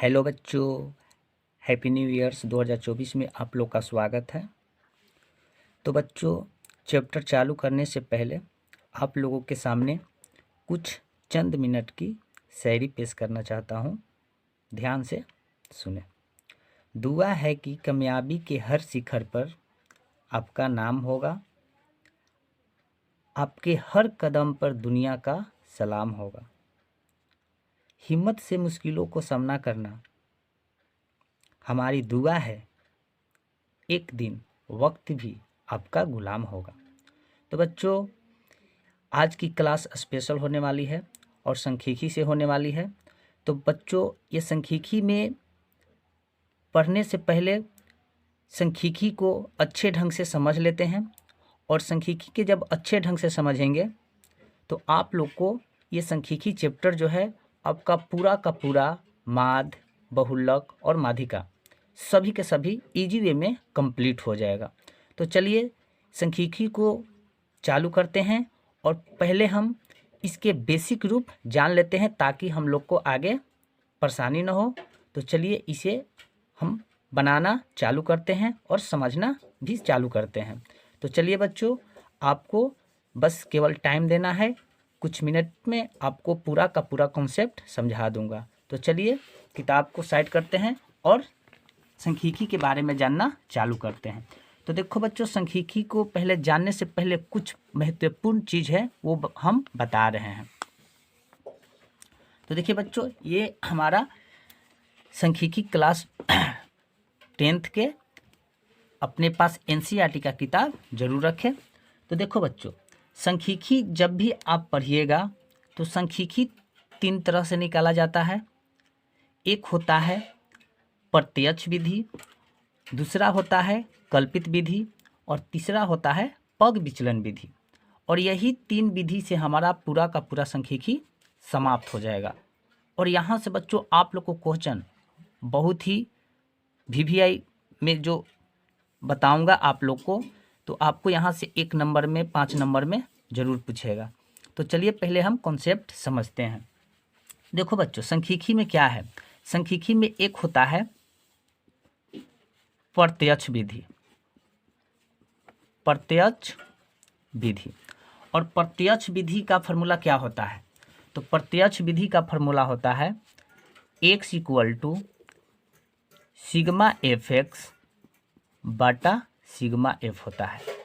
Hello बच्चों, happy new years 2024 में आप लोग का स्वागत है। तो बच्चों, चैप्टर चालू करने से पहले आप लोगों के सामने कुछ चंद मिनट की शायरी पेश करना चाहता हूँ। ध्यान से सुने। दुआ है कि कामयाबी के हर शिखर पर आपका नाम होगा, आपके हर कदम पर दुनिया का सलाम होगा। हिम्मत से मुश्किलों को सामना करना हमारी दुआ है, एक दिन वक्त भी आपका गुलाम होगा। तो बच्चों, आज की क्लास स्पेशल होने वाली है और सांख्यिकी से होने वाली है। तो बच्चों, ये सांख्यिकी में पढ़ने से पहले सांख्यिकी को अच्छे ढंग से समझ लेते हैं, और सांख्यिकी के जब अच्छे ढंग से समझेंगे तो आप लोग को ये सांख्यिकी चैप्टर जो है आपका पूरा का पूरा माध्य, बहुलक और माध्यिका सभी के सभी इजी वे में कंप्लीट हो जाएगा। तो चलिए सांख्यिकी को चालू करते हैं और पहले हम इसके बेसिक रूप जान लेते हैं ताकि हम लोग को आगे परेशानी ना हो। तो चलिए इसे हम बनाना चालू करते हैं और समझना भी चालू करते हैं। तो चलिए बच्चों, आपको बस केवल टाइम देना है, कुछ मिनट में आपको पूरा का पूरा कॉन्सेप्ट समझा दूंगा। तो चलिए किताब को साइड करते हैं और सांख्यिकी के बारे में जानना चालू करते हैं। तो देखो बच्चों, सांख्यिकी को पहले जानने से पहले कुछ महत्वपूर्ण चीज़ है वो हम बता रहे हैं। तो देखिए बच्चों, ये हमारा सांख्यिकी क्लास 10th के अपने पास एनसीईआरटी का किताब जरूर रखें। तो देखो बच्चों, सांख्यिकी जब भी आप पढ़िएगा तो सांख्यिकी 3 तरह से निकाला जाता है। एक होता है प्रत्यक्ष विधि, दूसरा होता है कल्पित विधि और तीसरा होता है पग विचलन विधि। और यही 3 विधि से हमारा पूरा का पूरा सांख्यिकी समाप्त हो जाएगा। और यहाँ से बच्चों आप लोग को क्वेश्चन बहुत ही VVI में जो बताऊंगा आप लोग को, तो आपको यहाँ से 1 नंबर में 5 नंबर में ज़रूर पूछेगा। तो चलिए पहले हम कॉन्सेप्ट समझते हैं। देखो बच्चों, सांख्यिकी में क्या है। सांख्यिकी में एक होता है प्रत्यक्ष विधि, प्रत्यक्ष विधि। और प्रत्यक्ष विधि का फॉर्मूला क्या होता है? तो प्रत्यक्ष विधि का फॉर्मूला होता है x = सिग्मा fx बटा सिग्मा f होता है।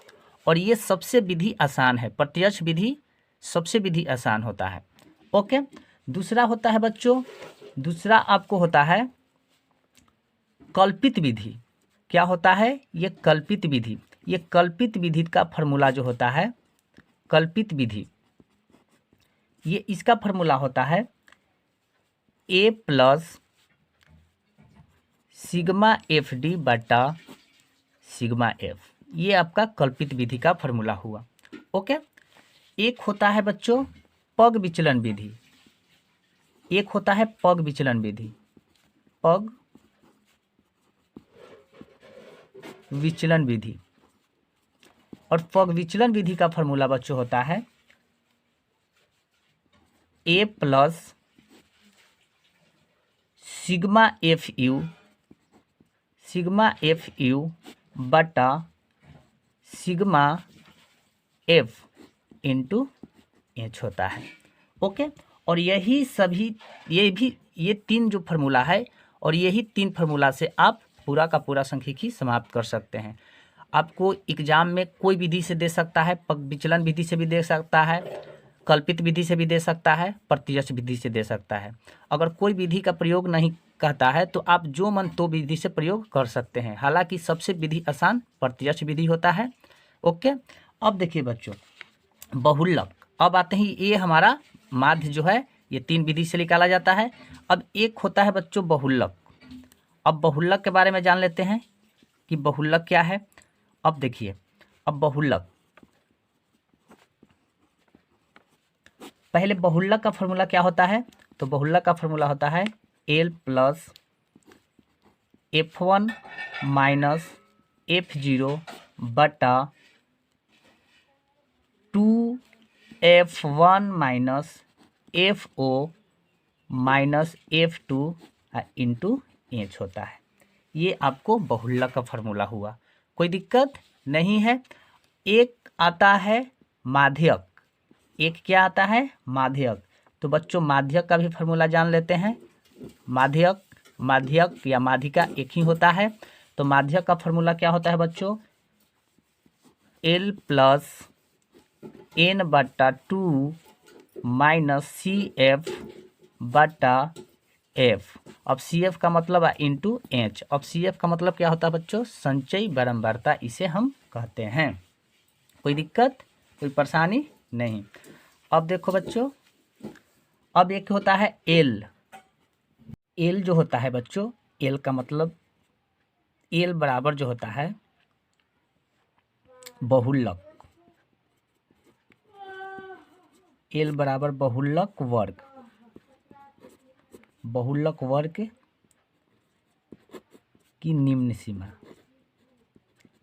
और ये सबसे विधि आसान है, प्रत्यक्ष विधि सबसे विधि आसान होता है। ओके। दूसरा होता है बच्चों, दूसरा आपको होता है कल्पित विधि। क्या होता है? ये कल्पित विधि। ये कल्पित विधि का फॉर्मूला जो होता है, कल्पित विधि, ये इसका फॉर्मूला होता है a + सिग्मा FD बटा सिग्मा f। ये आपका कल्पित विधि का फॉर्मूला हुआ। ओके। एक होता है बच्चों पग विचलन विधि, एक होता है पग विचलन विधि, पग विचलन विधि। और पग विचलन विधि का फॉर्मूला बच्चों होता है a + सिग्मा FU बटा सिग्मा f इंटू h होता है। ओके। और यही सभी ये 3 जो फार्मूला है, और यही 3 फार्मूला से आप पूरा का पूरा सांख्यिकी समाप्त कर सकते हैं। आपको एग्जाम में कोई विधि से दे सकता है, पग विचलन विधि से भी दे सकता है, कल्पित विधि से भी दे सकता है, प्रत्यक्ष विधि से दे सकता है। अगर कोई विधि का प्रयोग नहीं कहता है तो आप जो मन तो विधि से प्रयोग कर सकते हैं। हालांकि सबसे विधि आसान प्रत्यक्ष विधि होता है। ओके। अब देखिए बच्चों, बहुलक। अब आते हैं, ये हमारा माध्य जो है ये 3 विधि से निकाला जाता है। अब एक होता है बच्चों बहुलक। अब बहुलक के बारे में जान लेते हैं कि बहुलक क्या है। अब देखिए, अब बहुलक, पहले बहुलक का फॉर्मूला क्या होता है? तो बहुलक का फॉर्मूला होता है L + F1 - F0 बटा 2F1 - FO - F2 into H होता है। ये आपको बहुलक का फार्मूला हुआ, कोई दिक्कत नहीं है। एक आता है माध्यक, एक क्या आता है माध्यक। तो बच्चों माध्यक का भी फार्मूला जान लेते हैं। माध्यक या माध्यिका एक ही होता है। तो माध्यक का फार्मूला क्या होता है बच्चों, L प्लस एन बटा 2 माइनस सी एफ बटा एफ। अब सी एफ का मतलब है इंटू एच। अब सी एफ का मतलब क्या होता है बच्चों, संचयी बारंबारता इसे हम कहते हैं। कोई दिक्कत, कोई परेशानी नहीं। अब देखो बच्चों, अब एक होता है एल। एल जो होता है बच्चों, एल का मतलब, एल बराबर जो होता है बहुलक, एल बराबर बहुलक वर्ग। बहुलक वर्ग की निम्न सीमा,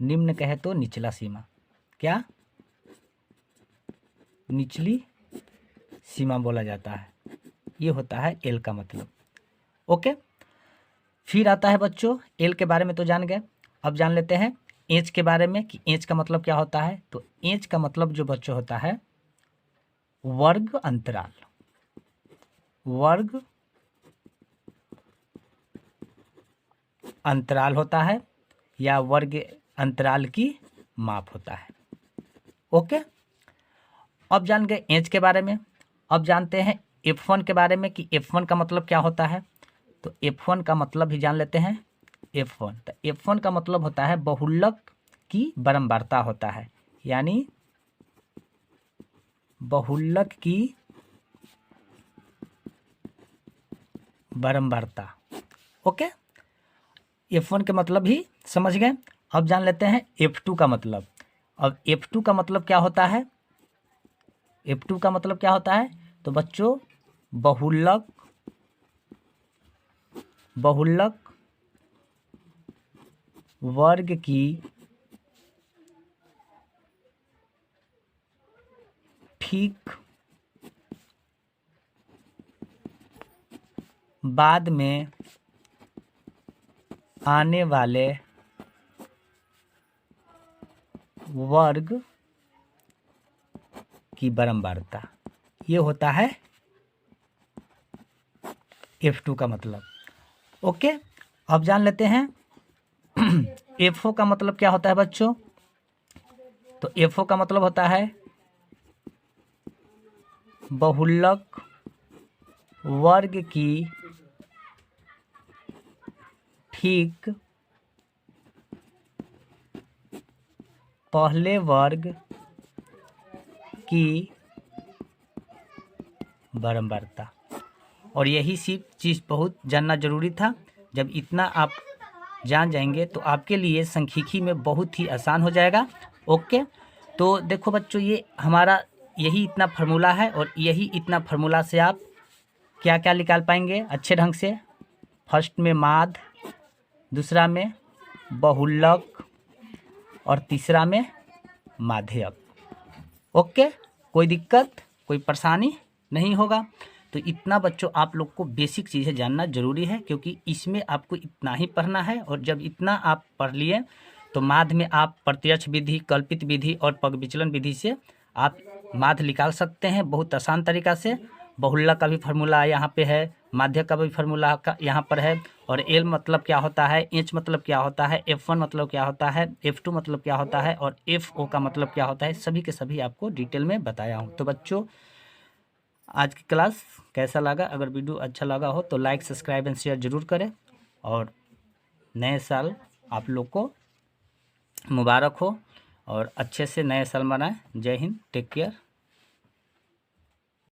निम्न कहे तो निचला सीमा, क्या निचली सीमा बोला जाता है। ये होता है एल का मतलब। ओके, फिर आता है बच्चों, एल के बारे में तो जान गए, अब जान लेते हैं एच के बारे में कि एच का मतलब क्या होता है। तो एच का मतलब जो बच्चों होता है वर्ग अंतराल, वर्ग अंतराल होता है या वर्ग अंतराल की माप होता है। ओके, अब जान गए एच के बारे में। अब जानते हैं F1 के बारे में कि F1 का मतलब क्या होता है। तो F1 का मतलब भी जान लेते हैं। F1, तो F1 का मतलब होता है बहुलक की बारंबारता होता है, यानी बहुलक की बारंबारता। ओके, F1 के मतलब भी समझ गए। अब जान लेते हैं F2 का मतलब। अब F2 का मतलब क्या होता है, F2 का मतलब क्या होता है। तो बच्चों बहुलक वर्ग की ठीक बाद में आने वाले वर्ग की बारंबारता, ये होता है F2 का मतलब। ओके, अब जान लेते हैं FO का मतलब क्या होता है बच्चों। तो FO का मतलब होता है बहुलक वर्ग की ठीक पहले वर्ग की बारंबारता। और यही चीज़ बहुत जानना जरूरी था। जब इतना आप जान जाएंगे तो आपके लिए सांख्यिकी में बहुत ही आसान हो जाएगा। ओके, तो देखो बच्चों, ये हमारा यही इतना फार्मूला है और यही इतना फार्मूला से आप क्या क्या निकाल पाएंगे अच्छे ढंग से। फर्स्ट में माध्य, दूसरा में बहुलक और तीसरा में माध्यक। ओके, कोई दिक्कत, कोई परेशानी नहीं होगा। तो इतना बच्चों आप लोग को बेसिक चीज़ें जानना जरूरी है, क्योंकि इसमें आपको इतना ही पढ़ना है। और जब इतना आप पढ़ लिए तो माध्य में आप प्रत्यक्ष विधि, कल्पित विधि और पग विचलन विधि से आप माध्य निकाल सकते हैं बहुत आसान तरीका से। बहुलक का भी फार्मूला यहाँ पे है, माध्य का भी फार्मूला का यहाँ पर है। और एल मतलब क्या होता है, एच मतलब क्या होता है, F1 मतलब क्या होता है, F2 मतलब क्या होता है और FO का मतलब क्या होता है, सभी के सभी आपको डिटेल में बताया हूँ। तो बच्चों आज की क्लास कैसा लगा, अगर वीडियो अच्छा लगा हो तो लाइक, सब्सक्राइब एंड शेयर ज़रूर करें। और नए साल आप लोग को मुबारक हो और अच्छे से नए साल मनाएं। जय हिंद, टेक केयर।